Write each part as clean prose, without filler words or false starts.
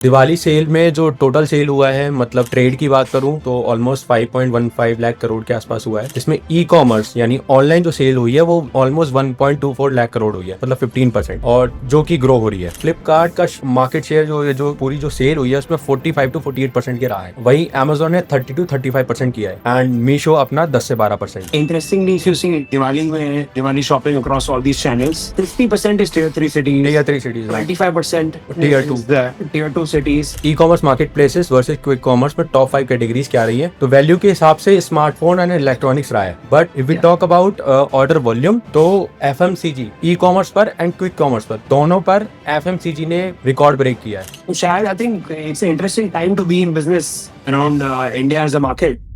Diwali cell में जो total sale हुआ है, मतलब ट्रेड की बात करूं तो ऑलमोस्ट 5.15 लाख करोड़ के आसपास हुआ है। इसमें ई कॉमर्स यानी ऑनलाइन जो सेल हुई है वो ऑलमोस्ट 1.24 लाख करोड़ हुई है, मतलब 15%, और जो कि ग्रो हो रही है। फ्लिपकार्ट का मार्केट शेयर जो पूरी जो सेल हुई है उसमें 45 to 48% के रहा है। वही अमेजोन ने 30 to 35% किया है एंड मीशो अपना 10 से 12%। Interestingly, if you see Diwali में Diwali shopping across all these channels, 50% is tier 3 cities, Tier 3 cities, 25% Tier 2. is the tier 2 cities. E commerce market places versus quick commerce में top 5 categories क्या रही है? तो value के हिसाब से smartphone and electronics रहा है, but if we talk about order volume तो एफएमसीजी ई कॉमर्स पर एंड क्विक कॉमर्स पर दोनों पर एफएमसीजी ने रिकॉर्ड ब्रेक किया है। So Shahid, I think it's an interesting time to be in business around India as a market.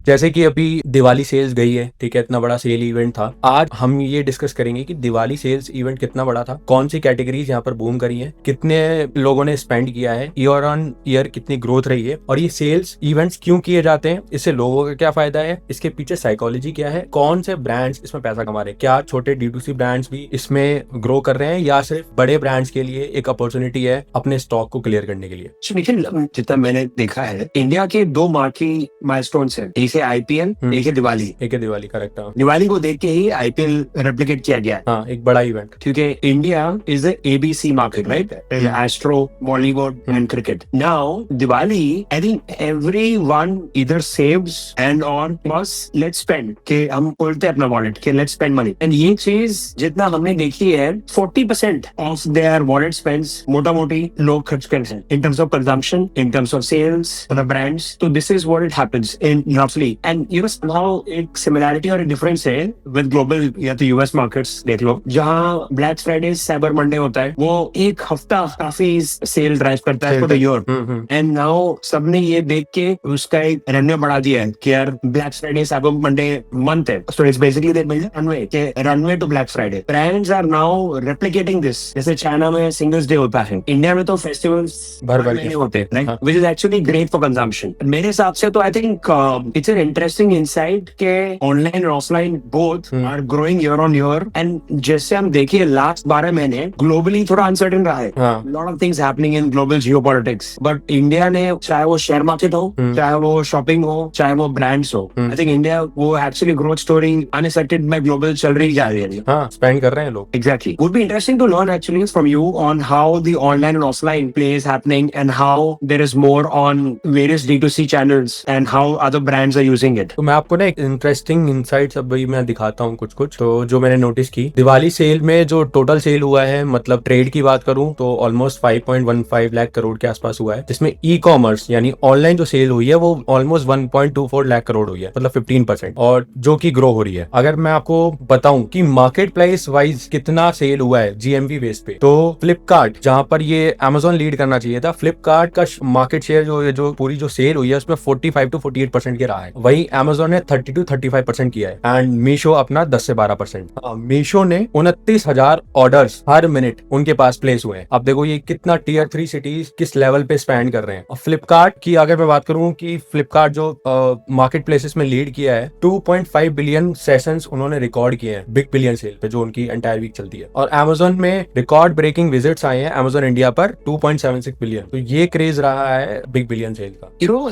जैसे कि अभी दिवाली सेल्स गई है, ठीक है, इतना बड़ा सेल इवेंट था। आज हम ये डिस्कस करेंगे कि दिवाली सेल्स इवेंट कितना बड़ा था, कौन सी कैटेगरीज यहाँ पर बूम करी है, कितने लोगों ने स्पेंड किया है, ईयर ऑन ईयर कितनी ग्रोथ रही है, और ये सेल्स इवेंट्स क्यों किए जाते हैं, इससे लोगों का क्या फायदा है, इसके पीछे साइकोलॉजी क्या है, कौन से ब्रांड्स इसमें पैसा कमा रहे हैं, क्या छोटे D2C ब्रांड्स भी इसमें ग्रो कर रहे हैं या सिर्फ बड़े ब्रांड्स के लिए एक अपॉर्चुनिटी है अपने स्टॉक को क्लियर करने के लिए। निखिल, जितना मैंने देखा है, इंडिया के दो मार्की माइलस्टोन्स हैं, एक है आईपीएल, एक है दिवाली। एक है दिवाली, करेक्ट। दिवाली को देख के ही आईपीएल रेप्लिकेट किया गया है। हाँ, एक बड़ा इवेंट, क्योंकि India is the ABC market, right? Astro, Bollywood and cricket. Now Diwali, I think everyone either saves and और बस लेट्स स्पेंड, के हम बोलते हैं अपना वॉलेट के लेट्स स्पेंड मनी। एंड ये चीज जितना हमने देखी है, 40% ऑफ देयर वॉलेट स्पेंड्स मोटा मोटी लोग खर्च करते हैं in terms of consumption, in terms of sales for the brands. तो this is what it happens in रफली। एंड यू नो somehow एक सिमिलैरिटी और एक डिफरेंस है विद ग्लोबल या तो यूएस मार्केट्स देख लो, जहाँ ब्लैक फ्राइडे, साइबर मंडे होता है, वो एक हफ्ता काफी सेल ड्राइव करता है for the year. And now सबने ये देख के उसका एक रेवेन्यू बढ़ा दिया है कि यार black Friday, cyber Monday month है, so it's basically they build runway के runway to black Friday. Brands are now replicating this. जैसे चाइना में सिंगल्स डे होता है, इंडिया में तो फेस्टिवल्स भर भर नहीं होते, right? Which is actually great for consumption. मेरे हिसाब से तो I think it's an interesting insight के ऑनलाइन और offline both are growing year on year. And जैसे हम देखिए लास्ट 12 महीने ग्लोबली थोड़ा अनसर्टेन रहा है, lot of things happening in global geopolitics, but India ने, चाहे वो शेयर मार्केट हो, चाहे वो शॉपिंग हो, चाहे वो ब्रांड्स हो, आई थिंक इंडिया वो actually growth story unaffected bye global चल रही जा रही है। हाँ, स्पेंड कर रहे हैं लोग। Exactly. Would be interesting to learn actually from you on how the online and offline play is happening and how there is more on various D2C channels and how other brands are using it. तो मैं आपको ना एक interesting insights अभी मैं दिखाता हूँ कुछ तो जो मैंने नोटिस की। दिवाली सेल में जो टोटल सेल हुआ है, मतलब ट्रेड की बात करूं तो ऑलमोस्ट 5.15 लाख करोड़ के आसपास हुआ है। जिसमें ई कॉमर्स यानी ऑनलाइन जो सेल हुई है वो ऑलमोस्ट 1.24 लाख करोड़ हुई है, मतलब 15%, और जो कि ग्रो हो रही है। अगर मैं आपको बताऊं कि मार्केट प्राइस वाइज कितना सेल हुआ है जीएमवी बेस पे, तो फ्लिपकार्ट, जहां पर ये अमेजोन लीड करना चाहिए था, फ्लिपकार्ट का मार्केट शेयर जो पूरी जो सेल हुई है उसमें 45 to 48% के रहा है। वही अमेजोन ने 30 to 35% किया है एंड मीशो अपना 10 से 12%। मीशो ने 29,000 ऑर्डर्स हर मिनट उनके पास प्लेस हुए हैं। अब देखो ये कितना टियर 3 सिटीज किस लेवल पे स्पेंड कर रहे हैं। और फ्लिपकार्ट की अगर मैं बात करूं कि फ्लिपकार्ट जो मार्केट प्लेसेस में लीड किया है, 2.5 बिलियन सेशंस उन्होंने रिकॉर्ड किए हैं बिग बिलियन सेल पे, जो उनकी एंटायर वीक चलती है। और अमेजोन में रिकॉर्ड ब्रेकिंग विजिट्स आए हैं अमेजोन इंडिया पर 2.76 बिलियन। तो ये क्रेज रहा है बिग बिलियन सेल का। You know,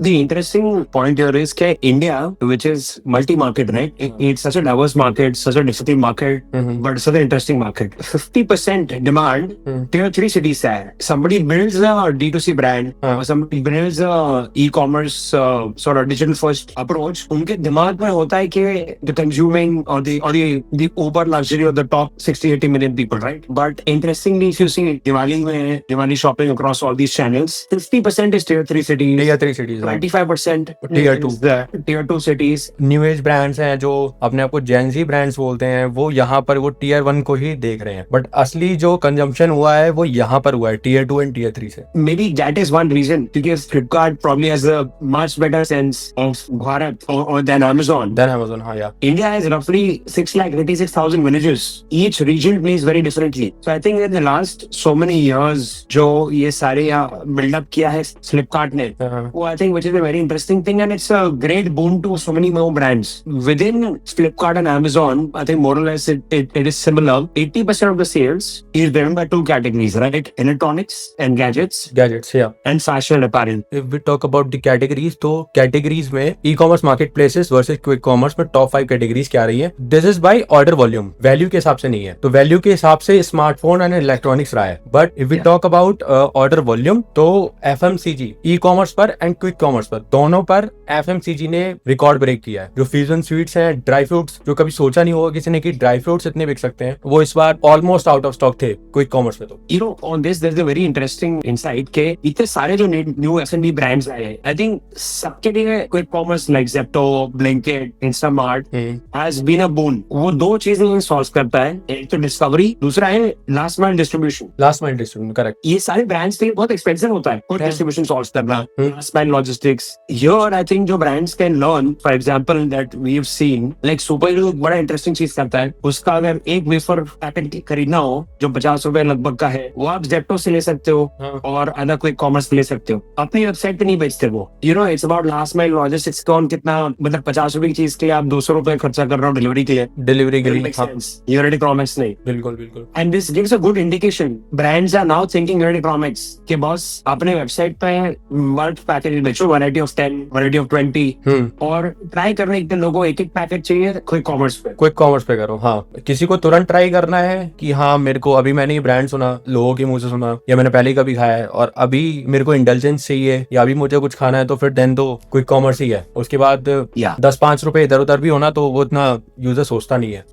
the interesting point here is that India, which is multi-market, right? It's such a diverse market, such a distinctive market, but such an interesting market. 50% demand, tier 3 cities है. Somebody builds a D2C brand, or somebody builds a e-commerce sort of digital first approach. उनके दिमाग में होता है कि the consuming or the uber luxury of the top 60-80 million people, right? But interestingly, if you see Diwali shopping across all these channels, 50% is tier 3 cities. Tier 3 cities, 25% Tier 2. tier 2 cities. New age brands हैं जो अपने आप को Gen Z brands बोलते हैं, वो यहाँ पर वो टियर 1 को ही देख रहे हैं, बट असली जो कंजम्पशन हुआ है वो यहाँ पर हुआ है टियर 2 एंड टियर 3 से। Maybe that is one reason, because Flipkart probably has a much better sense of Bharat or than Amazon. हाँ यार। India has roughly 686,000 villages. Each region plays very differently. So I think in the last so many years, जो ये सारे यहाँ build up किया है Flipkart ने, वो I think which is a very interesting thing, and it's a a great boon to so many more brands. Within Flipkart and Amazon, I think more or less it is similar. 80% of the sales is driven by two categories, right? Electronics and gadgets yeah. and fashion and apparel. If we talk about the categories, तो categories में e-commerce marketplaces versus quick commerce में top 5 categories क्या रही है? This is by order volume. Value के हिसाब से नहीं है. तो value के हिसाब से smartphone and electronics रहा है. But if we talk about order volume, तो FMCG, e-commerce पर and quick commerce पर दोनों पर FMCG ने रिकॉर्ड ब्रेक किया है. जो फ्यूजन स्वीट्स हैं, ड्राई फ्रूट्स, जो कभी सोचा नहीं होगा किसी ने कि ड्राई फ्रूट्स इतने बिक सकते हैं, वो इस बार ऑलमोस्ट आउट ऑफ स्टॉक थे क्विक कॉमर्स में. तो You know, on this there's a very interesting insight के इतने सारे जो न्यू F&B brands आए हैं, I think सबके लिए quick commerce like Zepto, Blinkit, Instamart has been a boon. वो दो चीजें सॉल्व करता है. एक तो डिस्कवरी, दूसरा है लास्ट माइल डिस्ट्रीब्यूशन. करेक्ट. ये सारे ब्रांड्स के लिए बहुत एक्सपेंसिव होता है और डिस्ट्रीब्यूशन सॉल्व करना, last mile logistics. Here I think जो brands can learn, for example that we have seen, like super hero बड़ा इंटरेस्टिंग चीज करता है. उसका अगर एक वेफर पैकेट खरीदना हो जो 50 रुपए लगभग का है, वो आप जेप्टो से ले सकते हो और अदर क्विक कॉमर्स से ले सकते हो. अपनी वेबसाइट पे नहीं बेचते वो. You know, it's about last mile logistics. कौन कितना, मतलब 50 रुपए की चीज के लिए आप 200 रुपए खर्चा कर रहे हो डिलीवरी के लिए. यूनिट इकोनॉमिक्स नहीं. बिल्कुल. And this gives a good indication. Brands are now thinking unit economics के बॉस अपने वेबसाइट पे वर्ल्ड पैकेज बेचो, वैरायटी ऑफ 10, वैरायटी ऑफ 20, और ट्राई करने के लोगों एक पैकेज चाहिए क्विक कॉमर्स पे करो. हाँ, किसी को तुरंत ट्राई करना है कि हाँ मेरे को अभी मैंने ये ब्रांड सुना, लोगों के मुंह से सुना, या मैंने पहले कभी खाया है और अभी मेरे को इंटेलिजेंस चाहिए या अभी मुझे कुछ खाना है, तो फिर देन तो क्विक कॉमर्स ही है. उसके बाद 10-5 रुपए इधर उधर भी होना तो वो इतना यूजर सोचता नहीं है.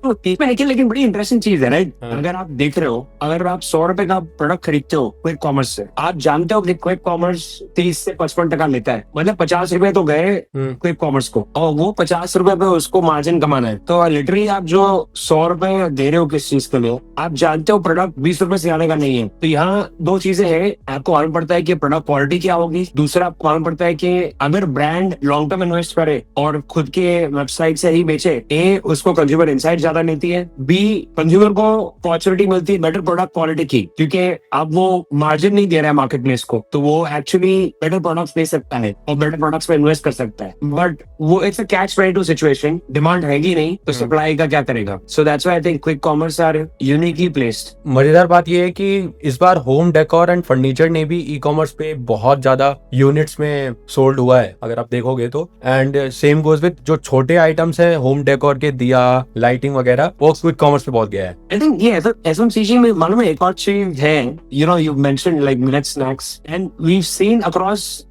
लेकिन बड़ी इंटरेस्टिंग चीज है, राइट? अगर आप देख रहे हो, अगर आप 100 रुपए का प्रोडक्ट खरीदते हो क्विक कॉमर्स से, आप जानते हो कि क्विक कॉमर्स 30 से 55% लेता है. मतलब 50 रुपए तो गए क्विक कॉमर्स को, और वो 50 रुपए पे उसको मार्जिन कमाना है. तो लिटरली आप जो 100 रुपए दे रहे हो किस चीज के लिए, आप जानते हो प्रोडक्ट 20 रुपए से आने का नहीं है. तो यहाँ दो चीजें हैं. आपको मालूम पड़ता है कि प्रोडक्ट क्वालिटी क्या होगी. दूसरा, आपको मालूम पड़ता है कि अगर ब्रांड लॉन्ग टर्म इन्वेस्ट करे और खुद के वेबसाइट से ही बेचे, ए उसको कंज्यूमर इनसाइट ज्यादा मिलती है, बी कंज्यूमर को अपॉर्चुनिटी मिलती है बेटर प्रोडक्ट क्वालिटी की, क्योंकि अब वो मार्जिन नहीं दे रहा है मार्केट प्लेस को, तो वो एक्चुअली बेटर प्रोडक्ट्स दे सकता है और बेटर प्रोडक्ट्स पे इन्वेस्ट कर सकता है. बट वो it's a catch 22 situation. Demand रहेगी नहीं तो सप्लाई का क्या करेगा. So that's why I think quick commerce are uniquely placed. मजेदार बात ये है कि इस बार होम डेकोर एंड फर्नीचर ने भी ई कॉमर्स पे बहुत ज्यादा यूनिट्स में सोल्ड हुआ है अगर आप देखोगे तो. एंड सेम गोज विद जो छोटे आइटम्स है होम डेकोर के, दिया, लाइटिंग वगैरह, वो क्विक कॉमर्स पे बहुत गया है. आई थिंक ये एफएमसीजी में मालूम है एक और चीज है. You know, you mentioned like millet snacks, and we have seen across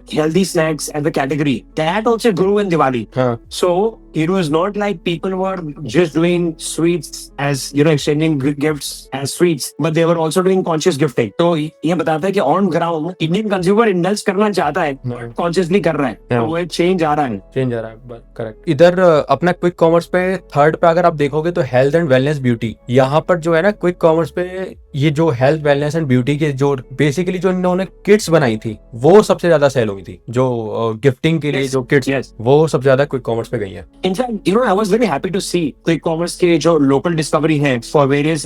healthy snacks as a category that also grew in Diwali. So it was not like people were just doing sweets as, you know, exchanging gifts as sweets, but they were also doing conscious gifting. तो ये बताता है कि on ground Indian consumer indulge करना चाहता है, consciously कर रहा है. तो वो चेंज आ रहा है. करेक्ट. इधर अपना क्विक कॉमर्स पे थर्ड पे अगर आप देखोगे तो हेल्थ एंड वेलनेस ब्यूटी. यहाँ पर जो है ना क्विक कॉमर्स पे ये जो हेल्थ वेलनेस एंड ब्यूटी के जो बेसिकली जो इन्होंने किट्स बनाई थी, वो सबसे ज्यादा सेल हुई थी. जो गिफ्टिंग के लिए जो किट्स, वो सबसे ज्यादा क्विक कॉमर्स पे गई है. In fact you know, I was very happy to see quick commerce के जो लोकल डिस्कवरी है for various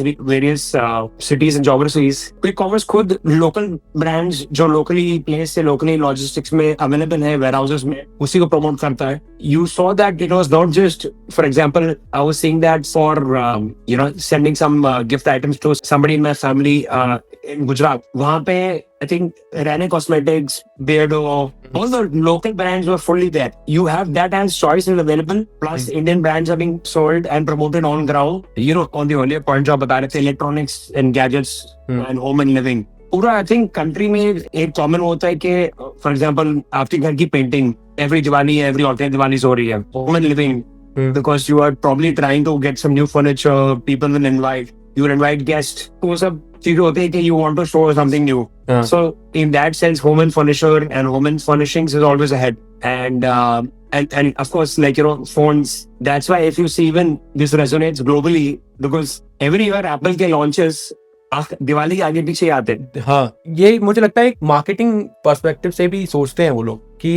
cities and geographies. Quick commerce खुद लोकल ब्रांड्स जो लोकली प्लेस से लोकली लॉजिस्टिक्स में अवेलेबल है, वेयर हाउसेस में, उसी को प्रमोट करता है. You saw that it was not just, for example, I was seeing that for, you know, sending some gift items to somebody in my family in Gujarat. वहाँ पे I think Rene Cosmetics, Beardo, all the local brands were fully there. You have that as choice is available. Plus Indian brands are being sold and promoted on ground. You know, on the earlier point जो आप बता रहे थे, electronics and gadgets and home and living. पूरा I think country में एक common होता है कि फॉर एग्जांपल आपके घर की painting every Diwali, every alternate Diwali हो रही है. Home and living, because you are probably trying to get some new furniture, people will invite, you will invite guest. वो सब चीजें होती है कि you want to show something new. So in that sense home and furniture and home and furnishings is always ahead. And of course, like, you know, phones. That's why if you see even this resonates globally, because every year Apple के launches Diwali आगे पीछे आते हैं. हाँ, ये मुझे लगता है मार्केटिंग पर्सपेक्टिव से भी सोचते हैं वो लोग कि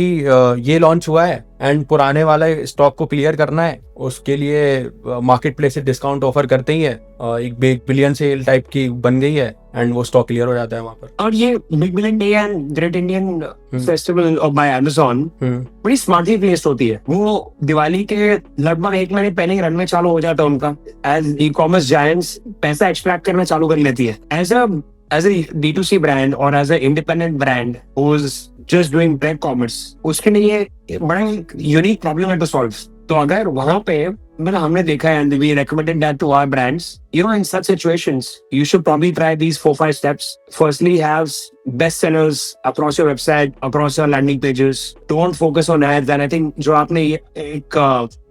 ये लॉन्च हुआ है एंड पुराने वाला स्टॉक को क्लियर करना है, उसके लिए मार्केट प्लेस से डिस्काउंट ऑफर करते ही है. एक बिलियन सेल टाइप की बन गई है एंड वो स्टॉक क्लियर हो जाता है वहाँ पर। और ये big billion day and great Indian festival bye Amazon बड़ी स्मार्टली प्लेस्ड होती है। वो दिवाली के लगभग 1 महीने पहले ही रन में चालू हो जाता है उनका। एज ई कॉमर्स जायंट्स पैसा एक्सट्रैक्ट करना चालू कर लेती है। एज a D2C brand और as a independent brand who's just doing direct commerce, उसके लिए ये बड़ा यूनिक प्रॉब्लम है टू सॉल्व। तो अगर वहां पे मतलब हमने देखा है, and we recommended that to our brands, you know, in such situations you should probably try these 4-5 steps. Firstly, have best sellers across your website, across your landing pages. Don't focus on ads. And I think जो आपने ये एक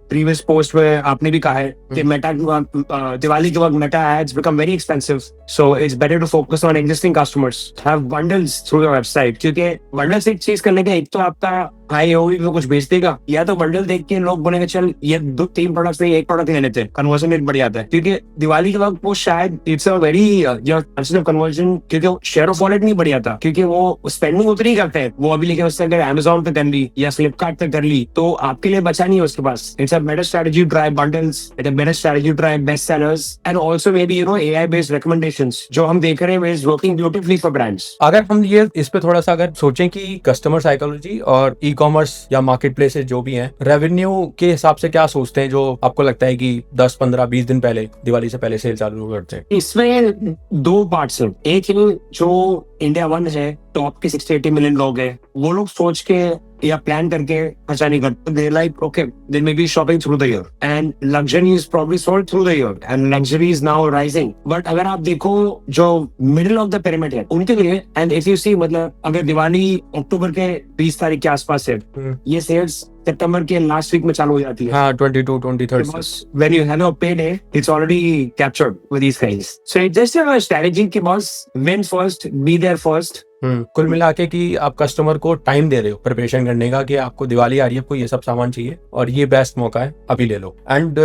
previous post में आपने भी कहा है कि मेटा दिवाली के वक्त Meta ads become very expensive, so it's better to focus on existing customers, have bundles through your website. क्योंकि बंडल से एक चीज करने का, एक तो आपका हाई ओवी में कुछ बेच देगा, या तो बंडल देख के लोग बोलेंगे चल ये 2-3 प्रोडक्ट्स में एक प्रोडक्ट ले लेते हैं, कन्वर्जन रेट बढ़ जाता है। क्योंकि दिवाली के वक्त वो शायद इट्स अ वेरी कन्वर्जन, क्योंकि शेयर ऑफ वॉलेट नहीं बढ़ जाता, क्योंकि वो स्पेंडिंग उतनी करते हैं वो अभी, लेकिन उससे अगर अमेजोन पे कर ली या फ्लिपकार्ट पे कर ली तो आपके लिए बचा नहीं है उसके पास। It's a better strategy to try bundles, it's a better strategy to try best sellers, and also maybe, you know, AI based recommendations जो हम देख रहे हैं is working beautifully for brands। अगर हम ये इस पे थोड़ा सा अगर सोचें कि कस्टमर साइकोलॉजी और ई कॉमर्स या मार्केट प्लेसेस जो भी हैं, रेवेन्यू के हिसाब से क्या सोचते हैं, जो आपको लगता है कि 10, 15, 20 दिन पहले दिवाली से पहले सेल चालू करते हैं? इसमें 2 पार्ट्स हैं। एक है जो इंडिया 1 है, टॉप के 60-80 मिलियन लोग हैं, वो लोग सोच के या प्लान करके खर्चा नहीं करते। They like okay they may be shopping through the year and luxury is probably sold through the year and luxury is now rising. But अगर आप देखो जो मिडिल ऑफ द पिरामिड है उनके लिए, एंड इफ यू सी, मतलब अगर दिवाली अक्टूबर के 20 तारीख के आसपास है, ये सेल्स सितंबर के लास्ट वीक में चालू हो जाती है। हाँ, 22, 23 when you have a payday, it's already captured with these guys. So it's just a strategy कि बस win first, be there first. कुल मिला के कि आप कस्टमर को टाइम दे रहे हो प्रिपरेशन करने का, कि आपको दिवाली आ रही है, आपको ये सब सामान चाहिए और ये बेस्ट मौका है, अभी ले लो। एंड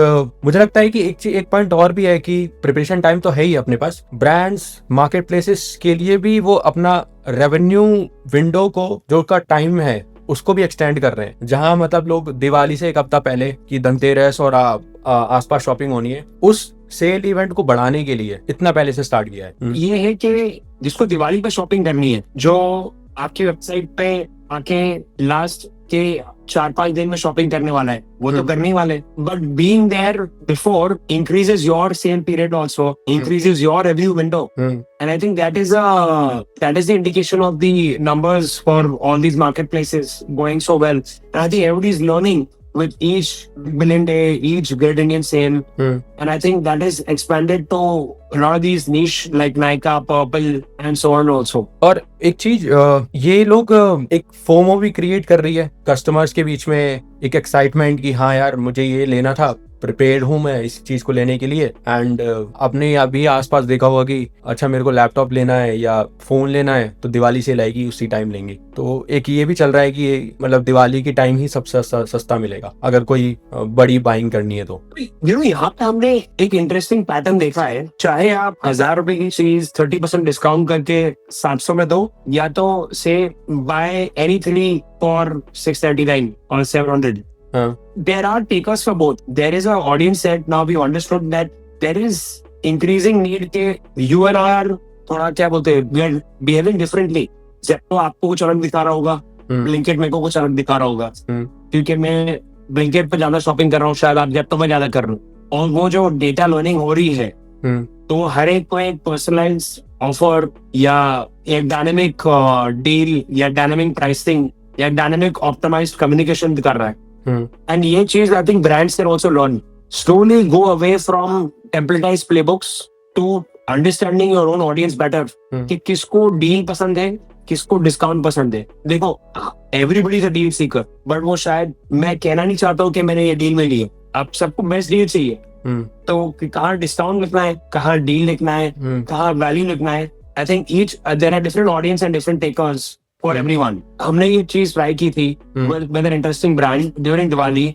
मुझे लगता है कि एक पॉइंट और भी है कि प्रिपरेशन टाइम तो है ही अपने पास, ब्रांड्स मार्केट प्लेसेस के लिए भी वो अपना रेवेन्यू विंडो को, जो का टाइम है उसको भी एक्सटेंड कर रहे हैं। जहां मतलब लोग दिवाली से 1 हफ्ता पहले की धनतेरस और आसपास शॉपिंग होनी है, उस सेल इवेंट को बढ़ाने के लिए इतना पहले से स्टार्ट किया है। ये है कि जिसको दिवाली पे शॉपिंग करनी है, जो आपकी वेबसाइट पे आके लास्ट के 4-5 दिन में शॉपिंग करने वाला है, वो तो करने वाले, but being there before increases your sale period, also increases your review window, and I think that is the indication of the numbers for all these marketplaces going so well. And I think everybody is learning with each billion day, each Great Indian Sale, and I think that is expanded to a lot of these niche like Nykaa, Purple, and so on also. और एक चीज, ये लोग एक FOMO भी create कर रही है कस्टमर्स के बीच में, एक एक्साइटमेंट कि हाँ यार मुझे ये लेना था, प्रिपेयर्ड हूँ मैं इस चीज को लेने के लिए। एंड आपने अभी आसपास देखा होगा कि अच्छा मेरे को लैपटॉप लेना है या फोन लेना है तो दिवाली सेल आएगी, उसी टाइम लेंगे। तो एक ये भी चल रहा है कि ये मतलब दिवाली की टाइम ही सबसे सस्ता मिलेगा अगर कोई बड़ी बाइंग करनी है तो। यहाँ पे हमने एक इंटरेस्टिंग पैटर्न देखा है, चाहे आप 1000 रुपए की चीज 30% डिस्काउंट करके 700 में दो, या तो से by any 3 for 639 or 700. There are takers for both. There is an audience set. Now we understood that there is increasing need के you and I are थोड़ा क्या बोलते हैं, we are behaving differently. Zepto आपको कुछ अलग दिखा रहा होगा, Blinkit मेरे को कुछ अलग दिखा रहा होगा, क्योंकि मैं Blinkit पे ज्यादा शॉपिंग कर रहा हूँ, शायद आप Zepto में ज्यादा कर रहे हो। और वो जो डेटा लर्निंग हो रही है, तो हर एक को एक पर्सनलाइज्ड ऑफर या एक डायनेमिक डील या डायनेमिक प्राइसिंग या डायनेमिक ऑप्टिमाइज्ड कम्युनिकेशन कर रहा है। And ये चीज I think brands can also learn. Slowly go away from templatized playbooks to understanding your own audience better. कि किसको डील पसंद है, किसको डिस्काउंट पसंद है। देखो everybody is a deal seeker, but वो शायद, मैं कहना नहीं चाहता हूँ कि मैंने ये डील में ली है, अब सबको बेस्ट डील चाहिए, तो कहाँ डिस्काउंट लिखना है, कहाँ डील लिखना है, कहाँ वैल्यू लिखना है। I think there are different audience and different takers for everyone. हमने ये चीज ट्राई की थी with an interesting brand during Diwali,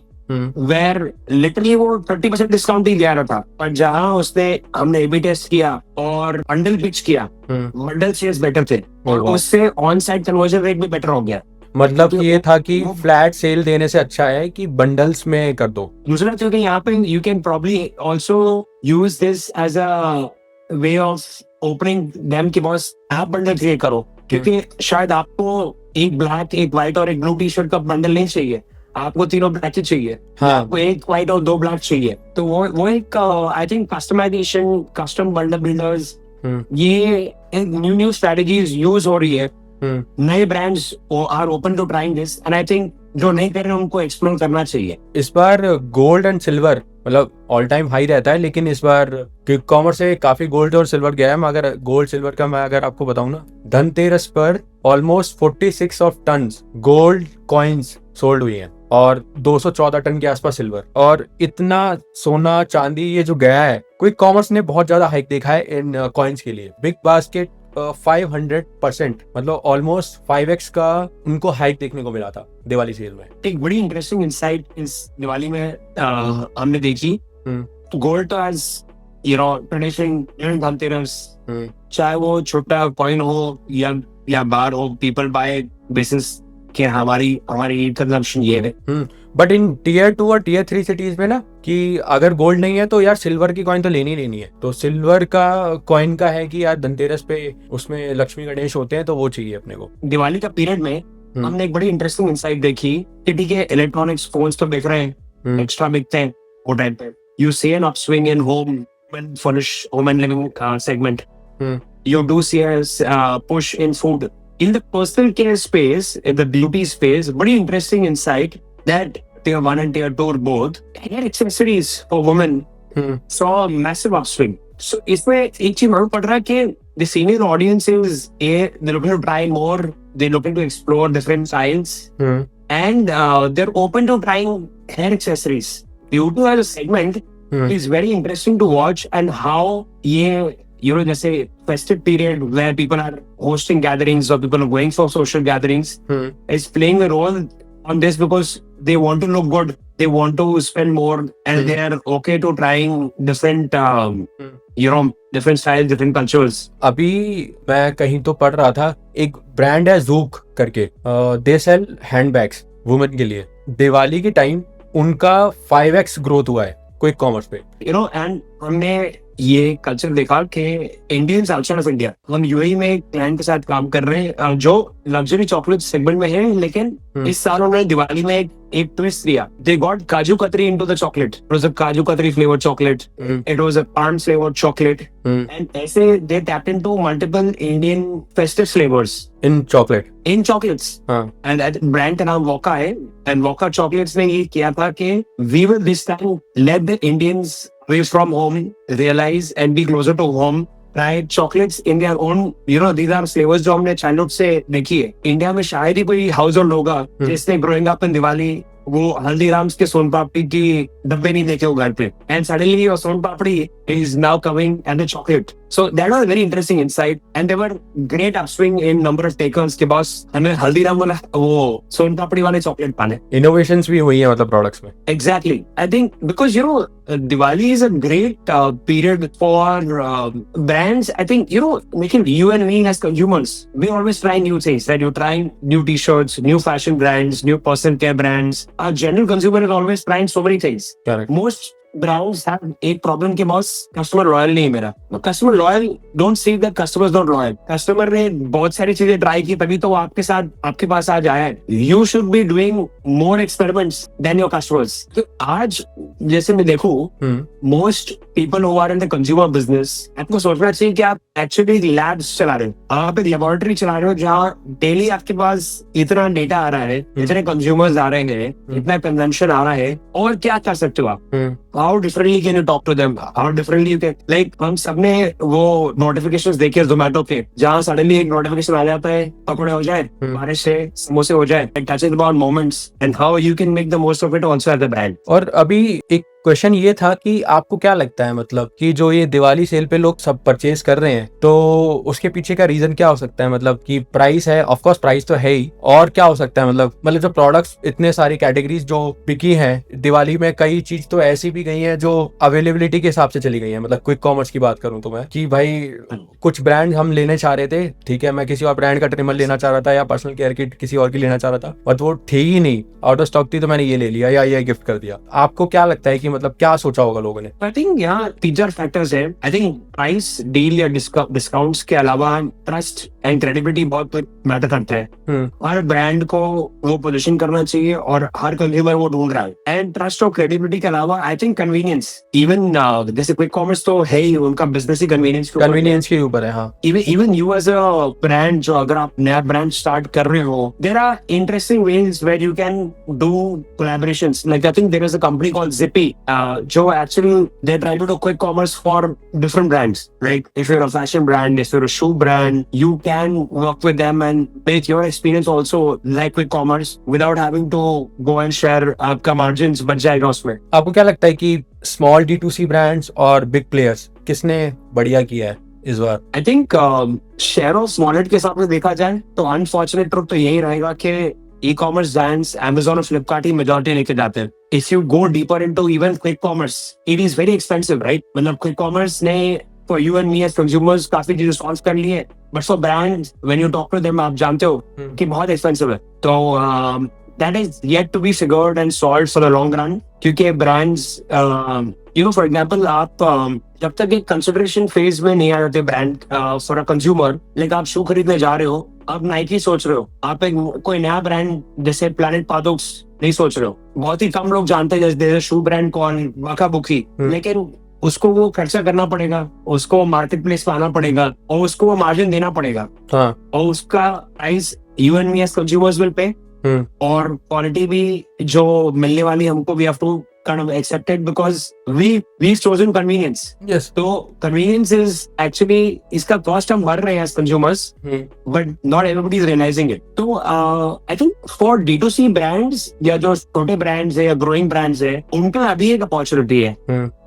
where literally वो 30% डिस्काउंट ही दे रहा था, पर जहाँ उसने हमने A/B टेस्ट किया और बंडल पिच किया, बंडल सेल्स बेटर थे और उससे ऑन साइट कन्वर्जन रेट भी बेटर हो गया। मतलब ये था कि फ्लैट सेल देने से अच्छा है कि बंडल्स में कर दो। दूसरा क्योंकि यहाँ पे you can probably also use this as a way of opening them कि बॉस आप बंडल क्रिएट करो, क्योंकि शायद आपको एक ब्लैक, एक व्हाइट और एक ब्लू टी शर्ट का बंडल नहीं चाहिए, आपको तीनों ब्लैक चाहिए, हाँ। आपको एक व्हाइट और 2 ब्लैक चाहिए। तो वो एक I think customization, custom bundle builders, ये न्यू स्ट्रेटजीज यूज हो रही है। नए brands are open to trying this, and I think जो नहीं कर रहे हैं उनको एक्सप्लोर करना चाहिए। इस बार गोल्ड एंड सिल्वर मतलब ऑल टाइम हाई रहता है, लेकिन इस बार क्विक कॉमर्स से काफी गोल्ड और सिल्वर गया है। मगर गोल्ड सिल्वर का मैं अगर आपको बताऊं ना, धनतेरस पर almost 46 of ton gold coins sold हुई हैं और 214 टन के आसपास सिल्वर। और इतना सोना चांदी ये जो गया है, क्विक कॉमर्स ने बहुत ज्यादा हाइक देखा है इन कॉइन्स के लिए। बिग बास्केट 500% मतलब ऑलमोस्ट 5x का उनको हाइक देखने को मिला था दिवाली सेल में। एक बड़ी इंटरेस्टिंग इंसाइट इस दिवाली में हमने देखी। गोल्ड तो as you know tradition during Dhanteras, चाहे वो छोटा कॉइन हो या बार हो, पीपल बाय बिजनेस कि हमारी कंजम्पशन ये है। बट इन टीयर 2 और टीयर 3 सिटीज में ना, कि अगर गोल्ड नहीं है तो यार सिल्वर की कॉइन तो लेनी है। तो सिल्वर का कॉइन का है कि यार धनतेरस पे उसमें लक्ष्मी गणेश होते हैं, तो वो चाहिए अपने को। दिवाली का पीरियड में हमने एक बड़ी इंटरेस्टिंग इंसाइट देखी कि ठीक है, इलेक्ट्रॉनिक्स फोन्स तो बिक रहे हैं, एक्स्ट्रा बिकते हैं वो टाइम पे। You see an upswing in home and furnish home and living segment. You do see a push in food. In the personal care space, in the beauty space, very interesting insight that tier 1 and tier 2 both, hair accessories for women saw a massive upswing. So इसमें एक चीज मालूम पड़ रहा है कि the senior audiences, they're looking to try more, they're looking to explore different styles, and they're open to trying hair accessories. Beauty as a segment is very interesting to watch, and how जैसे festive period where people are hosting gatherings or people are going for social gatherings is playing a role on this, because they want to look good, they want to spend more, and they are okay to trying different different styles, different cultures. अभी मैं कहीं तो पढ़ रहा था, एक brand है ZUK करके, दे सेल हैंडबैग्स वुमेन के लिए। दिवाली के टाइम उनका 5x ग्रोथ हुआ है क्विक कॉमर्स पे। एंड हमने ये कल्चर देखा कि इंडियंस आउटसाइड ऑफ इंडिया, हम यूएई में एक क्लाइंट के साथ काम कर रहे हैं जो लग्जरी चॉकलेट सेगमेंट में है, लेकिन इस साल उन्होंने दिवाली में एक ट्विस्ट दिया। दे got kaju katri into the chocolate. It was a kaju katri flavoured chocolate, it was a palm flavoured chocolate, and ऐसे they tapped into multiple Indian festive flavours in chocolates. And brand का नाम वोका है, एंड वोका चॉकलेट्स ने ये किया था कि we will this time let the Indians away from home realize and be closer to home, try chocolates in their own, these are flavors जो हमने चाइल्डहुड से देखी है। इंडिया में शायद ही कोई हाउस होल्ड होगा जिसने ग्रोइंग अप इन दिवाली वो हल्दीराम्स के सोन पापड़ी की डब्बे नहीं देखे हो घर पे, and suddenly your soan papdi is now coming and a chocolate. So that was a very interesting insight, and there were great upswing in number of takers के बॉस हमें हल्दीराम वाला वो सोन पापड़ी वाले चॉकलेट पाने। इनोवेशंस भी हुई है मतलब प्रोडक्ट्स में। Exactly. I think because Diwali is a great period for brands. I think making you and me as consumers, we always try new things. Right? You're trying new T-shirts, new fashion brands, new personal care brands. Our general consumer is always trying so many things. Correct. Most brands have एक problem के boss, customer loyal नहीं है मेरा। Customer loyal don't see that customers not loyal. Customer ने बहुत सारी चीजें try की तभी तो वो आपके पास आज आया है। You should be doing more experiments then your customers. तो आज जैसे मैं देखूं, most people who are in the consumer business, आपको सोचना चाहिए कि आप एक्चुअली लैब्स चला रहे हो, आप एक लेबोरेटरी चला रहे हो जहाँ डेली आपके पास इतना डेटा आ रहा है, इतने कंज्यूमर्स आ रहे हैं, इतना कंजम्पशन आ रहा है, और क्या कर सकते हो आप? How differently can you talk to them? How differently you can, like हम सबने वो नोटिफिकेशंस देखे जोमेटो पे, जहाँ सडनली एक नोटिफिकेशन आ जाता है, पकौड़े हो जाए, बारिश से समोसे हो जाए, touching about moments and how you can make the most of it also at the brand. और अभी एक क्वेश्चन ये था कि आपको क्या लगता है, मतलब कि जो ये दिवाली सेल पे लोग सब परचेज कर रहे हैं, तो उसके पीछे का रीजन क्या हो सकता है? मतलब कि प्राइस है, ऑफ कोर्स प्राइस तो है ही, और क्या हो सकता है? मतलब जो प्रोडक्ट्स इतने सारी कैटेगरीज जो बिकी हैं दिवाली में, कई चीज तो ऐसी भी गई है जो अवेलेबिलिटी के हिसाब से चली गई है। मतलब क्विक कॉमर्स की बात करूं तो मैं, कि भाई कुछ ब्रांड हम लेने चाह रहे थे, ठीक है, मैं किसी और ब्रांड का ट्रिमर लेना चाह रहा था या पर्सनल केयर किट किसी और की लेना चाह रहा था, बट वो थी ही नहीं, आउट ऑफ स्टॉक थी, तो मैंने ये ले लिया या ये गिफ्ट कर दिया। आपको क्या लगता है कि कि मतलब क्या सोचा होगा लोगों ने? आई थिंक यहाँ 3-4 फैक्टर्स है. आई थिंक प्राइस, डील या डिस्काउंट्स के अलावा ट्रस्ट एंड क्रेडिबिलिटी बहुत मैटर करता है. हर ब्रांड को वो पोजीशन करना चाहिए और हर कंज्यूमर वो ढूंढ रहा है. एंड ट्रस्ट और क्रेडिबिलिटी के अलावा आई थिंक कन्वीनियंस. इवन जैसे क्विक कॉमर्स तो है ही, उनका बिजनेस ही कन्वीनियंस के ऊपर है. हाँ, even you as a brand, जो अगर आप नया ब्रांड स्टार्ट कर रहे हो, there are interesting ways where you can do collaborations. Like I think there is a company called Zippy, जो actually they try to do quick commerce for different brands. Right? If you're a fashion brand, if you're a shoe brand, you can work with them and make your experience also like quick commerce without having to go and share आपका margins बच जाएगा उसमें. आपको क्या लगता है कि small D2C brands और बिग प्लेयर्स किसने बढ़िया किया है इस बार? I think share of wallet के हिसाब से देखा जाए तो अनफॉर्चुनेट ट्रुथ तो यही रहेगा कि ई कॉमर्स ब्रांड्स Amazon और फ्लिपकार्ट ही मेजॉरिटी लेके जाते हैं. If you go deeper into even quick commerce, it is very expensive, right? मतलब क्विक कॉमर्स ने for you and me as consumers काफी चीजें सॉल्व कर ली है, but for brands when you talk to them आप जानते हो कि बहुत एक्सपेंसिव है. तो that is yet to be figured and solved for the long run. क्योंकि brands, you know, for example, आप जब तक एक consideration phase में नहीं आ जाते brand for a consumer, like आप शू खरीदने जा रहे हो, आप नाइकी सोच रहे हो, आप एक कोई नया ब्रांड जैसे प्लैनेट पादोक्स नहीं सोच रहे हो. बहुत ही कम लोग जानते हैं जैसे शू ब्रांड कौन, वाका बुकी, लेकिन उसको वो खर्चा करना पड़ेगा, उसको मार्केट प्लेस पे आना पड़ेगा और उसको वो मार्जिन देना पड़ेगा. हाँ. और उसका price you and me as consumers will pay. और क्वालिटी भी जो मिलने वाली हमको we have to kind of accept it because we've chosen convenience. Yes. So convenience is actually इसका cost हम भर रहे हैं as consumers, but not everybody is realizing it. तो I think for D2C brands या जो छोटे brands है या growing brands है, उनका अभी एक opportunity है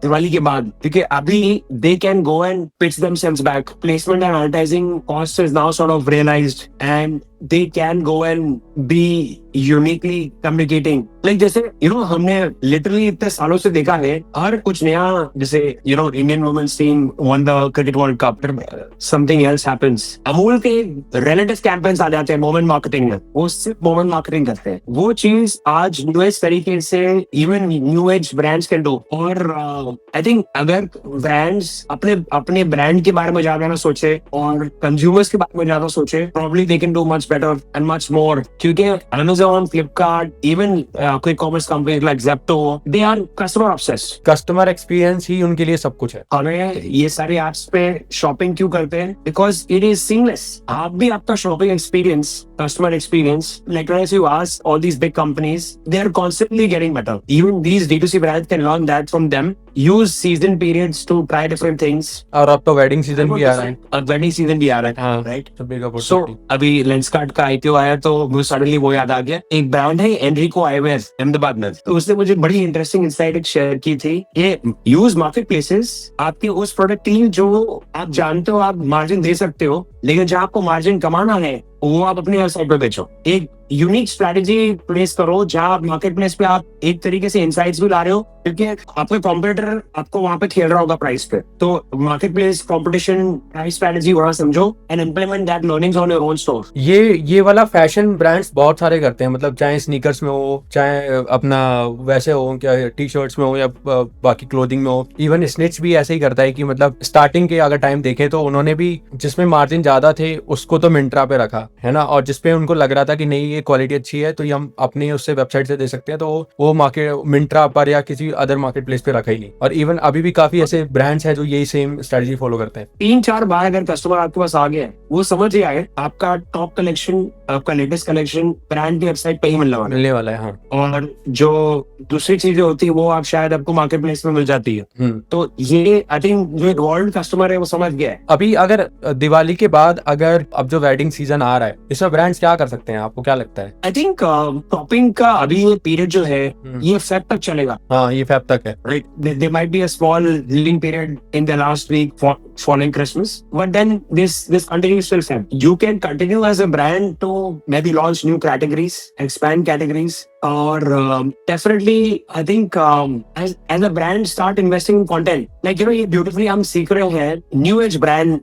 दिवाली के बाद, क्योंकि अभी they can go and pitch themselves back. Placement and advertising cost is now sort of realized and they can go and be uniquely communicating. Like जैसे you know हमने literally इतने सालों से देखा है हर कुछ नया, जैसे you know Indian women's team won the cricket world cup, something else happens, Amul के relative campaigns आ जाते हैं मोमेंट मार्केटिंग में, वो सिर्फ मोमेंट मार्केटिंग करते हैं. वो चीज आज न्यू एज तरीके से even new age brands can do. और आई थिंक अगर ब्रांड्स अपने ब्रांड के बारे में ज्यादा ना सोचे और कंज्यूमर्स के बारे में ज्यादा सोचे, probably they can do much better and much more. क्योंकि Amazon, Flipkart, even quick commerce companies like Zepto, they are customer obsessed. Customer experience ही उनके लिए सब कुछ है. हमें ये सारे एप्स पे शॉपिंग क्यों करते हैं? Because it is seamless. आप भी आपका shopping experience, customer experience, like as you ask, all these big companies, they are constantly getting better. Even these D2C brands can learn that from them. Use season periods to try different things. और अब तो wedding season भी आ रहा है. और wedding season भी आ रहा है. हाँ, राइट. So अभी लेंसकार्ट का IPO आया तो मुझे सडनली वो याद आ गया. एक ब्रांड है एनरिको आईवेयर अहमदाबाद में, तो उसने मुझे बड़ी इंटरेस्टिंग इंसाइट शेयर की थी. ये यूज मार्केट प्लेसेस आपके उस प्रोडक्ट के लिए जो आप जानते हो आप मार्जिन दे सकते हो, लेकिन जहाँ आपको मार्जिन कमाना है वो आप अपने वेबसाइट पे बेचो. एक यूनिक स्ट्रेटेजी प्लेस करो जहाँ मार्केट प्लेस पे आप एक तरीके से इंसाइट्स भी ला रहे हो, क्योंकि आपके कॉम्पिटिटर आपको वहां पे खेल रहा होगा प्राइस पे. तो market place competition price strategy वहां समझो and implement that learnings on your own store. ये वाला फैशन ब्रांड्स बहुत सारे करते हैं, मतलब चाहे स्नीकर्स में हो, चाहे अपना वैसे हो क्या टी शर्ट्स में हो या बाकी क्लोथिंग में हो. इवन स्निच भी ऐसे ही करता है कि मतलब स्टार्टिंग के अगर टाइम देखे तो उन्होंने भी जिसमें मार्जिन ज्यादा थे उसको तो मिंत्रा पे रखा है ना, और जिसपे उनको लग रहा था कि नहीं ये क्वालिटी अच्छी है तो ये हम अपनी उससे वेबसाइट से दे सकते हैं, तो वो मार्केट मिंत्रा पर या किसी अदर मार्केट प्लेस पे रखा ही नहीं. और इवन अभी भी काफी ऐसे ब्रांड्स हैं जो यही सेम स्ट्रेटजी फॉलो करते हैं. 3-4 बार अगर कस्टमर आपके पास आ गया वो समझ ही आए आपका टॉप कलेक्शन, आपका लेटेस्ट कलेक्शन ब्रांड की वेबसाइट पे ही मिलने वाला है. हाँ. और जो दूसरी चीजें होती है वो आप शायद आपको मार्केट प्लेस में मिल जाती है. तो ये आई थिंक जो इन्वॉल्व कस्टमर है वो समझ गया है. अभी अगर दिवाली के बाद अगर अब जो वेडिंग सीजन आ रहा है इसमें ब्रांड्स क्या कर सकते हैं, आपको क्या लगता है? आई थिंक शॉपिंग का अभी ये पीरियड जो है ये फेब तक चलेगा. हाँ, ये फेब तक है. Right. There might be a small leading period in the last week following Christmas, but then this continues till Feb. You can continue as a brand to maybe launch new categories, expand categories, or definitely I think as a brand start investing in content. Like ये beautifully हम सीख रहे हैं new age brand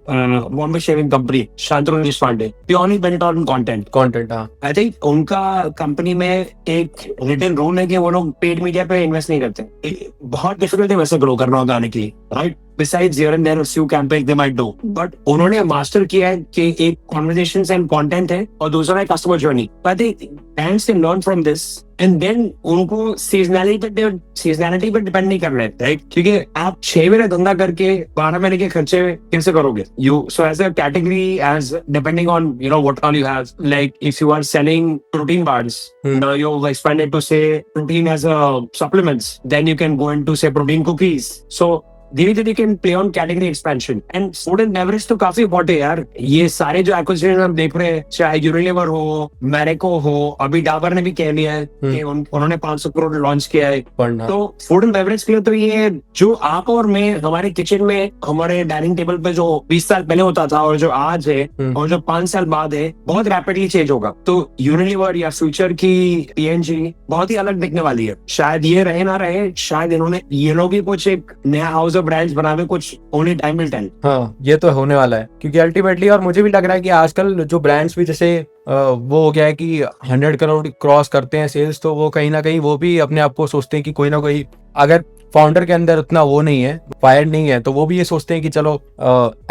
Bombay Shaving Company, Shantanu Deshpande, purely based on content. Content, हाँ I think उनका company में एक written rule है कि वो लोग पेड मीडिया पे इन्वेस्ट नहीं करते. बहुत डिफिकल्ट है वैसे ग्रो करना organically, right? Besides here and there a few campaigns they might do, but उन्होंने मास्टर किया है कि एक conversations and content है और दूसरा है customer journey. But they brands can learn from this and then उनको seasonality पे डिपेंड नहीं करना है, right? क्योंकि आप 6 महीने धंधा करके 12 महीने के खर्चे कैसे करोगे? So as a category, as depending on what all you have, like if you are selling protein bars, now you've expanded to say protein as a supplements, then you can go into say protein cookies. So धीरे-धीरे can play on category expansion and food and beverage तो काफी important है यार. ये सारे जो acquisition हम देख रहे हैं, चाहे Unilever हो, Marico हो, अभी डाबर ने भी कह लिया है कि उन्होंने 500 करोड़ लॉन्च किया है. तो फूड एंड बेवरेज के लिए तो ये जो आप और मैं हमारे किचन में हमारे डाइनिंग टेबल पे जो 20 साल पहले होता था और जो आज है और जो 5 साल बाद है, बहुत रैपिडली चेंज होगा. तो Unilever या फ्यूचर की P&G बहुत ही अलग दिखने वाली है. शायद ये रहे ना रहे, शायद इन्होंने ये लोग भी कुछ एक नया हाउस ब्रांड्स बनावे, कुछ ओनली टाइम विल टेल. हाँ, ये तो होने वाला है क्योंकि अल्टीमेटली, और मुझे भी लग रहा है कि आजकल जो ब्रांड्स भी जैसे वो हो गया है कि 100 करोड़ क्रॉस करते हैं सेल्स, तो वो कहीं ना कहीं वो भी अपने आप को सोचते हैं कि कोई ना कोई, अगर फाउंडर के अंदर उतना वो नहीं है, फायर नहीं है, तो वो भी ये सोचते हैं कि चलो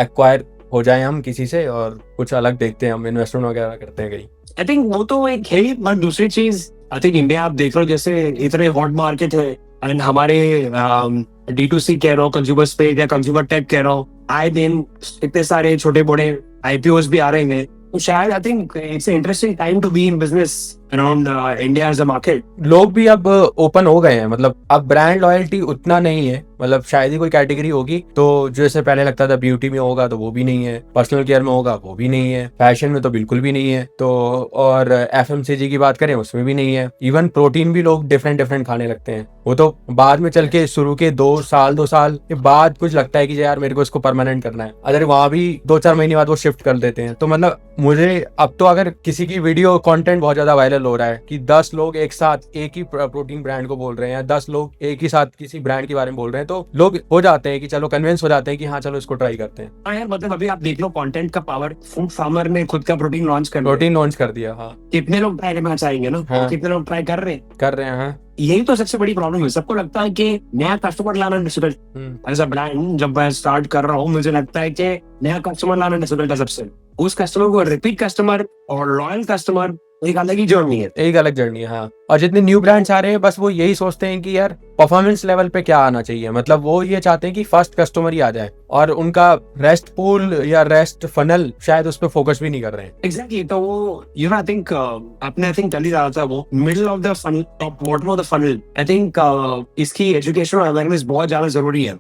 एक्वायर हो जाए हम किसी से और कुछ अलग देखते हैं, हम इन्वेस्टमेंट वगैरह करते हैं कहीं. आई थिंक वो तो एक है. बट दूसरी चीज, आई थिंक इंडिया आप देख लो, जैसे इतने हॉट मार्केट है एंड हमारे D2C कह रहा हूँ, कंज्यूमर स्पेस या कंज्यूमर टेक कह रहा हूँ, आए दिन इतने सारे छोटे बड़े IPOs भी आ रहे हैं. तो शायद I think it's interesting time to be in business around India as a market. लोग भी अब ओपन हो गए हैं, मतलब अब ब्रांड लॉयल्टी उतना नहीं है. मतलब शायद ही कोई कैटेगरी होगी तो जैसे पहले लगता था ब्यूटी में होगा तो वो भी नहीं है, पर्सनल केयर में होगा वो भी नहीं है, फैशन में तो बिल्कुल भी नहीं है, तो और FMCG की बात करें उसमें भी नहीं है. इवन प्रोटीन भी लोग डिफरेंट खाने लगते हैं. वो तो बाद में चल के शुरू के 2 साल के बाद कुछ लगता है कि यार मेरे को इसको परमानेंट करना है. अगर वहां भी 2-4 महीने बाद वो शिफ्ट कर देते हैं. तो मतलब मुझे अब तो अगर किसी की वीडियो कंटेंट बहुत ज्यादा वायरल हो रहा है कि 10 लोग एक साथ एक ही प्रोटीन ब्रांड को बोल रहे हैं या 10 लोग एक ही साथ किसी ब्रांड के बारे में बोल रहे हैं, तो लोग हो जाते हैं कि चलो कन्विंस हो जाते हैं कि हाँ चलो इसको ट्राई करते हैं. हाँ यार, मतलब अभी आप देख लो कंटेंट का पावर. फूड फार्मर ने खुद का प्रोटीन लॉन्च कर दिया. हाँ, कितने लोग ट्राई करना चाहेंगे ना. हाँ. कितने लोग ट्राई कर रहे हैं. हाँ. यही तो सबसे बड़ी प्रॉब्लम है. सबको लगता है कि नया कस्टमर लाना डिफिकल्ट. एज अ ब्रांड जब मैं स्टार्ट कर रहा हूँ, मुझे लगता है कि नया कस्टमर लाना डिफिकल्ट है सबसे. उस कस्टमर को रिपीट कस्टमर और लॉयल कस्टमर एक अलग ही जर्नी है. एक अलग जर्नी है. हाँ, और जितने न्यू ब्रांड्स आ रहे हैं बस वो यही सोचते हैं कि यार परफॉर्मेंस लेवल पे क्या आना चाहिए. मतलब वो ये चाहते हैं कि फर्स्ट कस्टमर ही आ जाए और उनका रेस्ट पूल या रेस्ट फनल शायद उस पर फोकस भी नहीं कर रहे हैं. एग्जैक्टली. तो वो आई थिंक आपने चल ही रहा था वो middle of the funnel, top bottom of the funnel. I think इसकी एजुकेशन और अवेयरनेस बहुत ज्यादा जरूरी है.